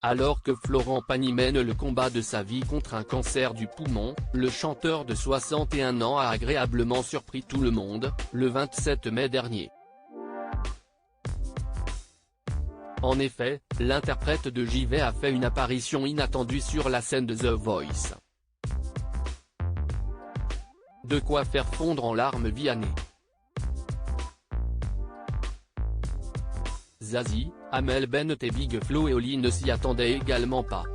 Alors que Florent Pagny mène le combat de sa vie contre un cancer du poumon, le chanteur de 61 ans a agréablement surpris tout le monde, le 27 mai dernier. En effet, l'interprète de JV a fait une apparition inattendue sur la scène de The Voice. De quoi faire fondre en larmes Vianney. Zazie, Amel Bent et Big Flo et Oli ne s'y attendaient également pas.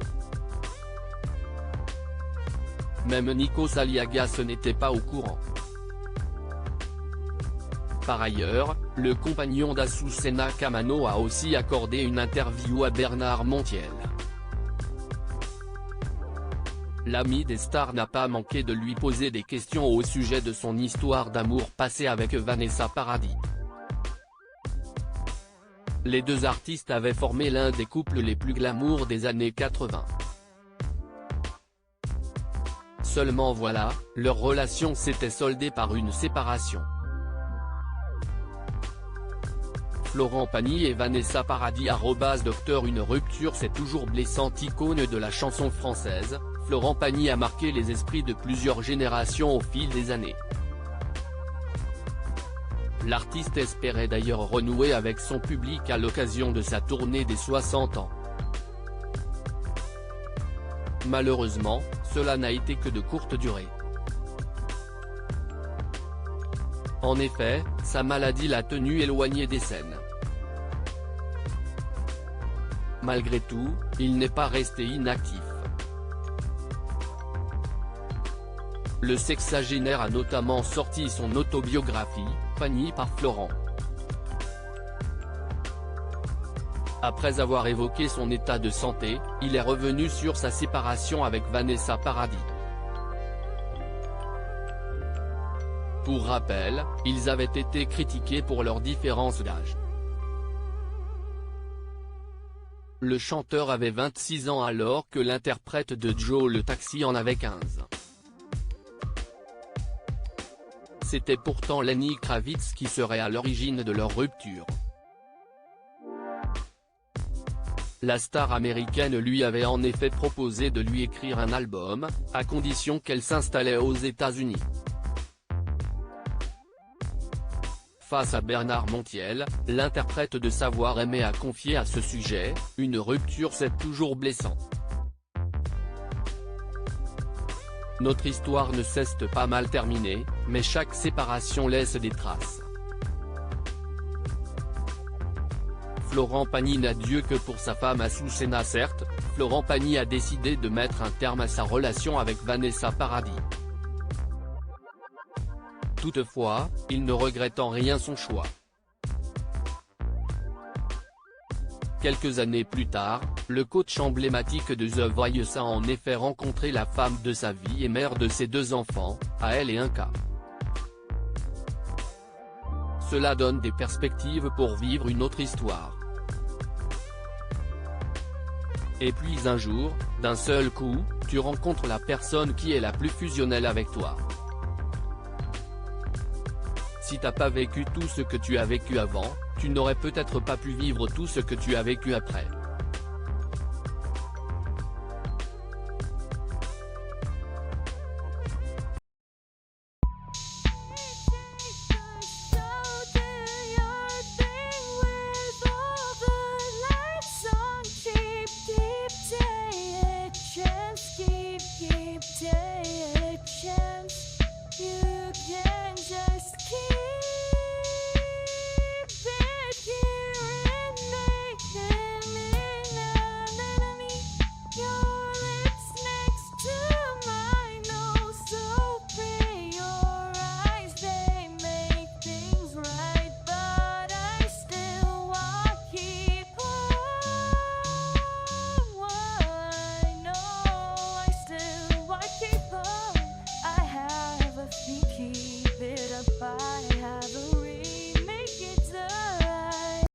Même Nikos Aliagas n'était pas au courant. Par ailleurs, le compagnon d'Azucena Kamano a aussi accordé une interview à Bernard Montiel. L'ami des stars n'a pas manqué de lui poser des questions au sujet de son histoire d'amour passée avec Vanessa Paradis. Les deux artistes avaient formé l'un des couples les plus glamour des années 80. Seulement voilà, leur relation s'était soldée par une séparation. Florent Pagny et Vanessa Paradis @Docteur Une rupture c'est toujours blessante. Icône de la chanson française, Florent Pagny a marqué les esprits de plusieurs générations au fil des années. L'artiste espérait d'ailleurs renouer avec son public à l'occasion de sa tournée des 60 ans. Malheureusement, cela n'a été que de courte durée. En effet, sa maladie l'a tenu éloigné des scènes. Malgré tout, il n'est pas resté inactif. Le sexagénaire a notamment sorti son autobiographie, Pagny par Florent. Après avoir évoqué son état de santé, il est revenu sur sa séparation avec Vanessa Paradis. Pour rappel, ils avaient été critiqués pour leur différence d'âge. Le chanteur avait 26 ans alors que l'interprète de Joe le Taxi en avait 15. C'était pourtant Lenny Kravitz qui serait à l'origine de leur rupture. La star américaine lui avait en effet proposé de lui écrire un album, à condition qu'elle s'installait aux États-Unis. Face à Bernard Montiel, l'interprète de Savoir-aimer a confié à ce sujet, « Une rupture c'est toujours blessant. Notre histoire ne s'est pas mal terminée, mais chaque séparation laisse des traces. » Florent Pagny n'a Dieu que pour sa femme Azucena. Certes, Florent Pagny a décidé de mettre un terme à sa relation avec Vanessa Paradis. Toutefois, il ne regrette en rien son choix. Quelques années plus tard, le coach emblématique de The Voice a en effet rencontré la femme de sa vie et mère de ses 2 enfants, Ael et Inka. Cela donne des perspectives pour vivre une autre histoire. Et puis un jour, d'un seul coup, tu rencontres la personne qui est la plus fusionnelle avec toi. Si t'as pas vécu tout ce que tu as vécu avant, tu n'aurais peut-être pas pu vivre tout ce que tu as vécu après.